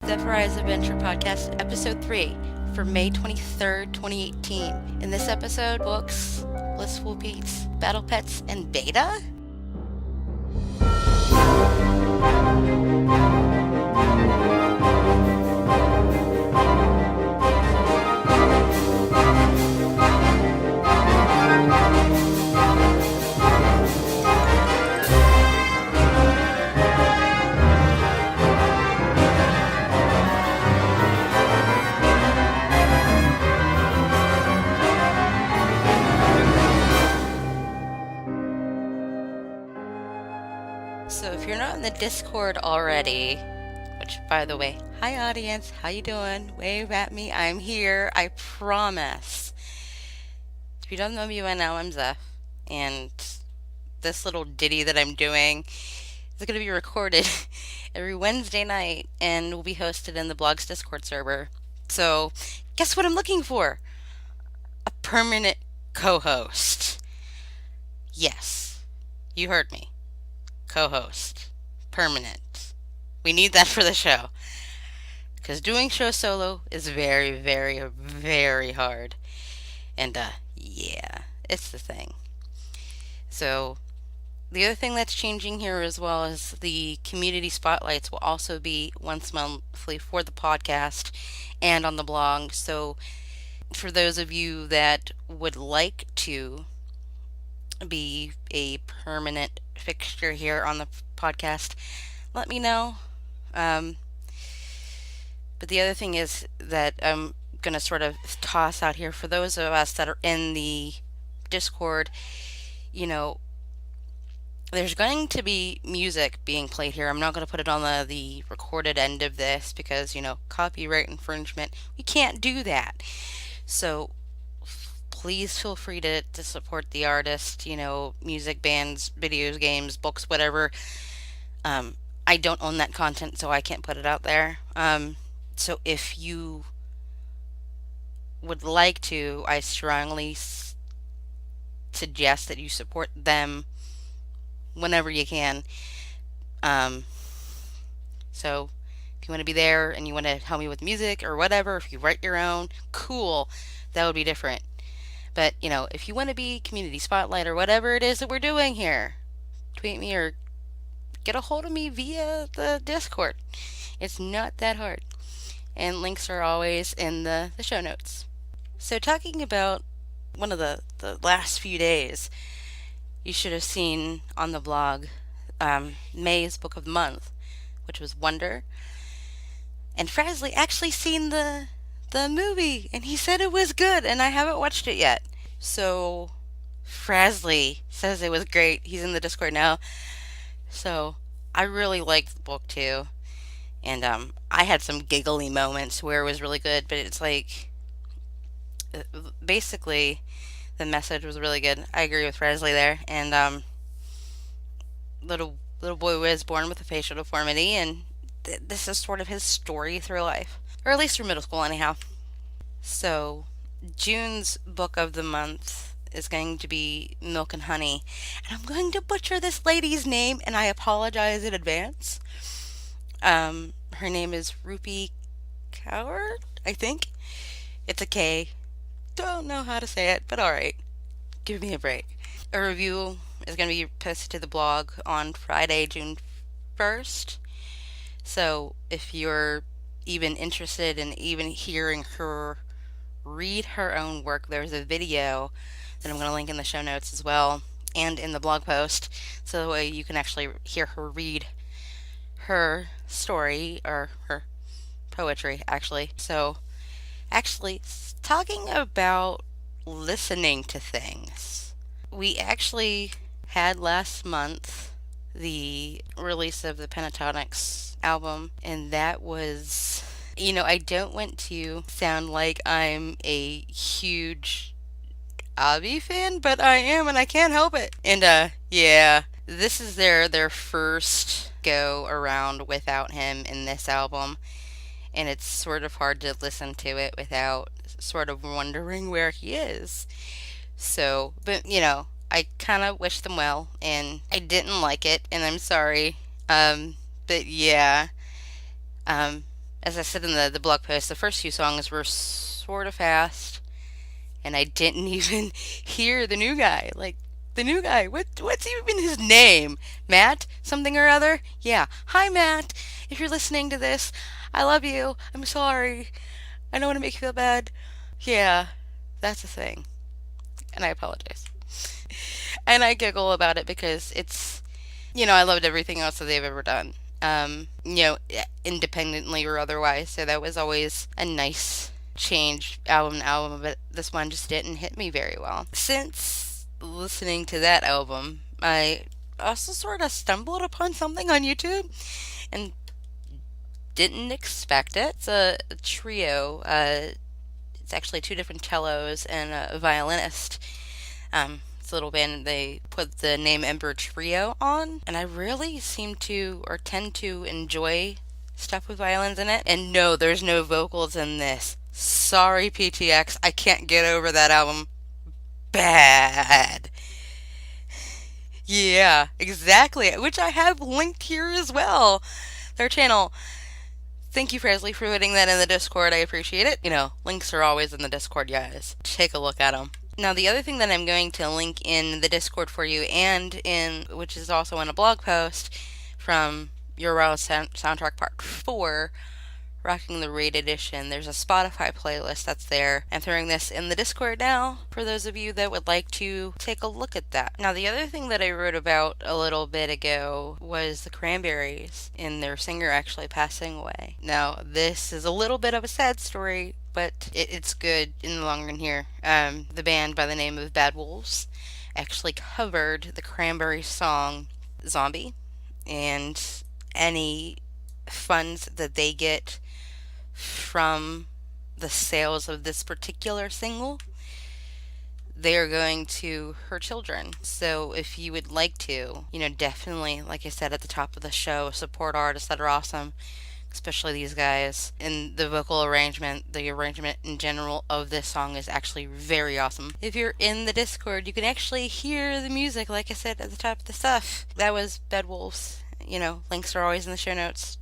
Zephirah's Adventure Podcast, Episode 3, for May 23rd, 2018. In this episode, books, blissful beats, battle pets, and beta? So if you're not in the Discord already, which, by the way, hi audience, how you doing? Wave at me, I'm here, I promise. If you don't know me by now, I'm Zeph, and this little ditty that I'm doing is going to be recorded every Wednesday night and will be hosted in the blog's Discord server. So, guess what I'm looking for? A permanent co-host. Yes, you heard me. Co-host. Permanent. We need that for the show. Because doing show solo is very, very, very hard. And, yeah, it's the thing. So, the other thing that's changing here as well is the community spotlights will also be once monthly for the podcast and on the blog. So, for those of you that would like to be a permanent fixture here on the podcast, let me know. But the other thing is that I'm going to sort of toss out here for those of us that are in the Discord, there's going to be music being played here. I'm not going to put it on the recorded end of this because, copyright infringement. We can't do that. So please feel free to support the artist, music, bands, videos, games, books, whatever. I don't own that content, so I can't put it out there. So if you would like to, I strongly suggest that you support them whenever you can. So if you want to be there and you want to help me with music or whatever, if you write your own, cool, that would be different. But, if you want to be community spotlight or whatever it is that we're doing here, tweet me or get a hold of me via the Discord. It's not that hard. And links are always in the show notes. So talking about one of the last few days, you should have seen on the blog May's book of the month, which was Wonder. And Frasley actually seen the movie, and he said it was good, and I haven't watched it yet. So Frasley says it was great. He's in the Discord now. So I really liked the book too. And I had some giggly moments where it was really good, but it's like basically the message was really good. I agree with Frasley there. And little boy was born with a facial deformity, and this is sort of his story through life, or at least through middle school anyhow. So June's book of the month is going to be Milk and Honey, and I'm going to butcher this lady's name, and I apologize in advance. Her name is Rupi Kaur, I think. It's a K. Don't know how to say it, but alright. Give me a break. A review is going to be posted to the blog on Friday, June 1st. So if you're even interested in even hearing her read her own work, there's a video that I'm going to link in the show notes as well and in the blog post, so that way you can actually hear her read her story, or her poetry actually. So actually, talking about listening to things, we actually had last month the release of the Pentatonics album, and that was, I don't want to sound like I'm a huge Avi fan, but I am, and I can't help it. And yeah, this is their first go around without him in this album, and it's sort of hard to listen to it without sort of wondering where he is. So, but I kind of wish them well, and I didn't like it, and I'm sorry. But yeah, As I said in the blog post, the first few songs were sort of fast, and I didn't even hear the new guy. Like, the new guy, what's even his name? Matt? Something or other? Yeah. Hi, Matt. If you're listening to this, I love you. I'm sorry. I don't want to make you feel bad. Yeah, that's a thing. And I apologize. And I giggle about it because I loved everything else that they've ever done. Independently or otherwise. So that was always a nice change album to album, but this one just didn't hit me very well. Since listening to that album, I also sort of stumbled upon something on YouTube and didn't expect it. It's a trio. It's actually two different cellos and a violinist. It's a little band. They put the name Ember Trio on, and I really seem to or tend to enjoy stuff with violins in it. And no, there's no vocals in this. Sorry, PTX, I can't get over that album. Bad. Yeah, exactly. Which I have linked here as well. Their channel. Thank you, Presley, for putting that in the Discord. I appreciate it. Links are always in the Discord, guys. Take a look at them. Now, the other thing that I'm going to link in the Discord for you, which is also in a blog post from Your Wild Soundtrack Part 4, Rocking the Raid Edition. There's a Spotify playlist that's there. I'm throwing this in the Discord now for those of you that would like to take a look at that. Now, the other thing that I wrote about a little bit ago was the Cranberries and their singer actually passing away. Now, this is a little bit of a sad story, but it's good in the long run here. The band by the name of Bad Wolves actually covered the Cranberries song Zombie, and any funds that they get from the sales of this particular single, they are going to her children. So if you would like to, definitely, like I said at the top of the show, support artists that are awesome, especially these guys. And the the arrangement in general of this song is actually very awesome. If you're in the Discord, you can actually hear the music, like I said at the top of the stuff. That was Bed Wolves. Links are always in the show notes.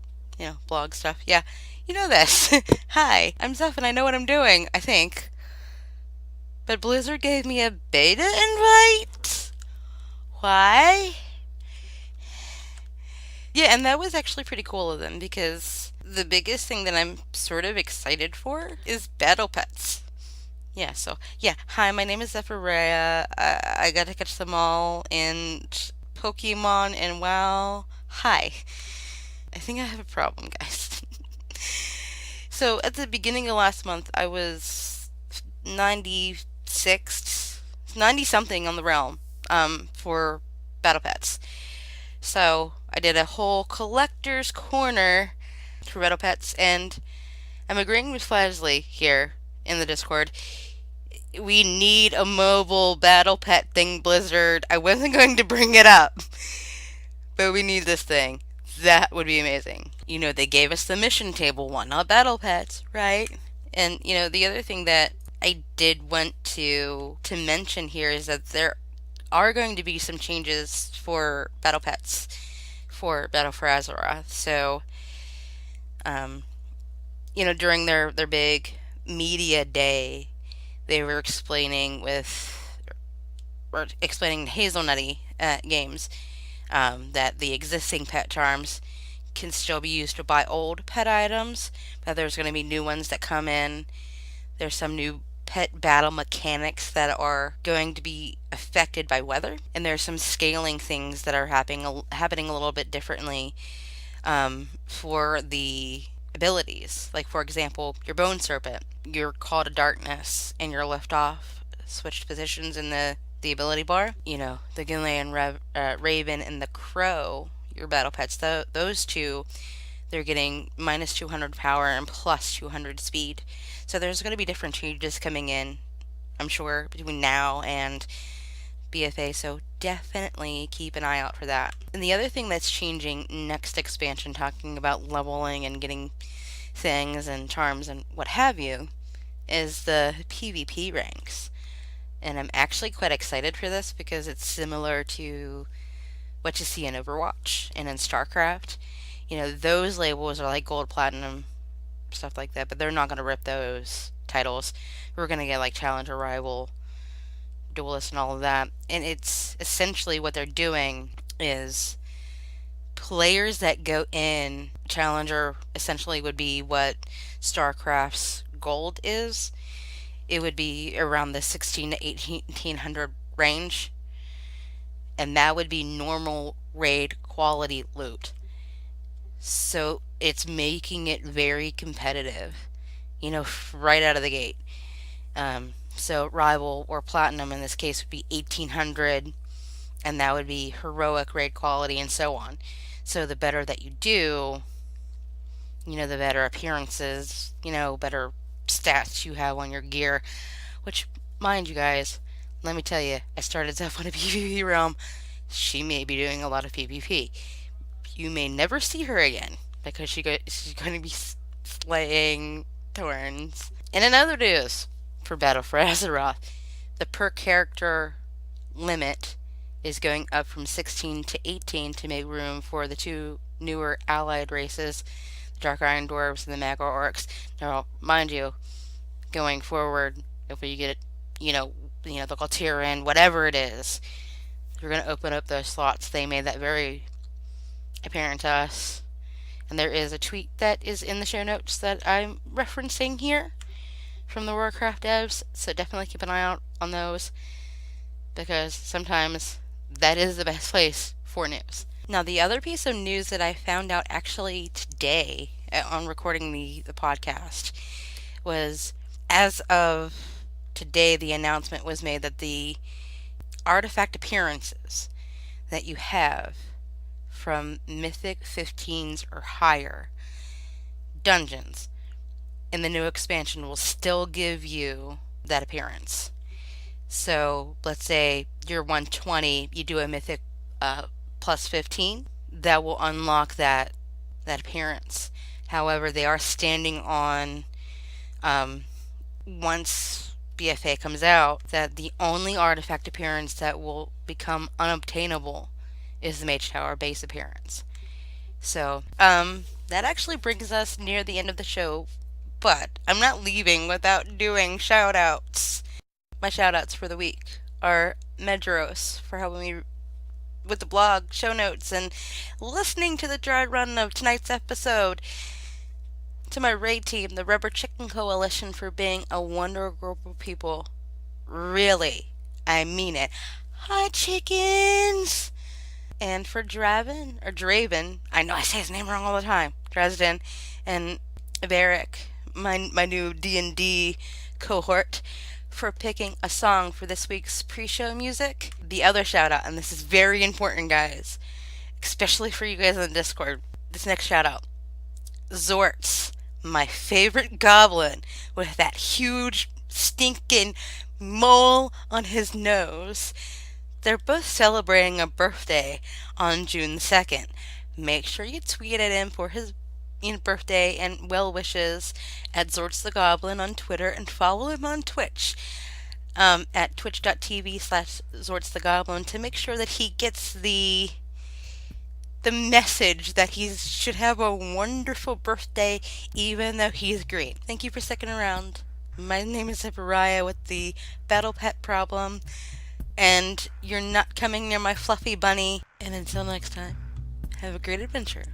Blog stuff. Yeah, you know this. Hi, I'm Zeph and I know what I'm doing, I think. But Blizzard gave me a beta invite? Why? Yeah, and that was actually pretty cool of them because the biggest thing that I'm sort of excited for is battle pets. Yeah, so, yeah, hi, my name is Zephirah. I got to catch them all in Pokemon and WoW. Hi. I think I have a problem, guys. So, at the beginning of last month, I was 96, 90 something on the realm for battle pets. So, I did a whole collector's corner for battle pets, and I'm agreeing with Flasley here in the Discord. We need a mobile battle pet thing, Blizzard. I wasn't going to bring it up, but we need this thing. That would be amazing. They gave us the mission table one, not battle pets, right? And, the other thing that I did want to mention here is that there are going to be some changes for battle pets for Battle for Azeroth. So, during their big media day, they were explaining Hazelnutty Games that the existing pet charms can still be used to buy old pet items, but there's going to be new ones that come in. There's some new pet battle mechanics that are going to be affected by weather, and there's some scaling things that are happening a little bit differently for the abilities. Like, for example, your Bone Serpent, your Call to Darkness, and your Lift Off switched positions in the ability bar. The Gillian Raven and the Crow, your battle pets, those two, they're getting minus 200 power and plus 200 speed. So there's going to be different changes coming in, I'm sure, between now and BFA, so definitely keep an eye out for that. And the other thing that's changing next expansion, talking about leveling and getting things and charms and what have you, is the PvP ranks. And I'm actually quite excited for this because it's similar to what you see in Overwatch and in StarCraft. Those labels are like gold, platinum, stuff like that, but they're not going to rip those titles. We're going to get like Challenger, Rival, Duelist, and all of that. And it's essentially what they're doing is players that go in Challenger essentially would be what StarCraft's Gold is. It would be around the 16 to 1800 range, and that would be normal raid quality loot. So it's making it very competitive, right out of the gate. So Rival or Platinum in this case would be 1800, and that would be heroic raid quality and so on. So the better that you do, the better appearances, better stats you have on your gear. Which, mind you guys, let me tell you, I started Zeph on a PvP realm. She may be doing a lot of PvP. You may never see her again because she's going to be slaying Thorns. And in other news, for Battle for Azeroth, the per character limit is going up from 16 to 18 to make room for the two newer allied races, the Dark Iron Dwarves and the Magor Orcs. Now, mind you, going forward, if we get, the Galterian, whatever it is, we're going to open up those slots. They made that very apparent to us. And there is a tweet that is in the show notes that I'm referencing here from the Warcraft devs, so definitely keep an eye out on those, because sometimes that is the best place for news. Now, the other piece of news that I found out actually today on recording the podcast was, as of today, the announcement was made that the artifact appearances that you have from Mythic 15s or higher dungeons in the new expansion will still give you that appearance. So let's say you're 120, you do a Mythic plus 15, that will unlock that appearance. However, they are standing on, once BFA comes out, that the only artifact appearance that will become unobtainable is the Mage Tower base appearance. So, that actually brings us near the end of the show, but I'm not leaving without doing shout-outs. My shout-outs for the week are Medros for helping me with the blog, show notes, and listening to the dry run of tonight's episode. To my raid team, the Rubber Chicken Coalition, for being a wonderful group of people. Really, I mean it. Hi, chickens! And for Draven, I know I say his name wrong all the time, Dresden, and Barrick, my new D&D cohort, for picking a song for this week's pre-show music. The other shout out, and this is very important, guys, especially for you guys on Discord, this next shout out, Zortz, my favorite goblin with that huge stinking mole on his nose. They're both celebrating a birthday on June 2nd. Make sure you tweet at him for his birthday and well wishes at Zortz the Goblin on Twitter, and follow him on Twitch at twitch.tv/Zortz the Goblin to make sure that he gets the message that he should have a wonderful birthday even though he's green. Thank you for sticking around. My name is Zephirah with the Battle Pet Problem, and you're not coming near my fluffy bunny. And until next time, have a great adventure.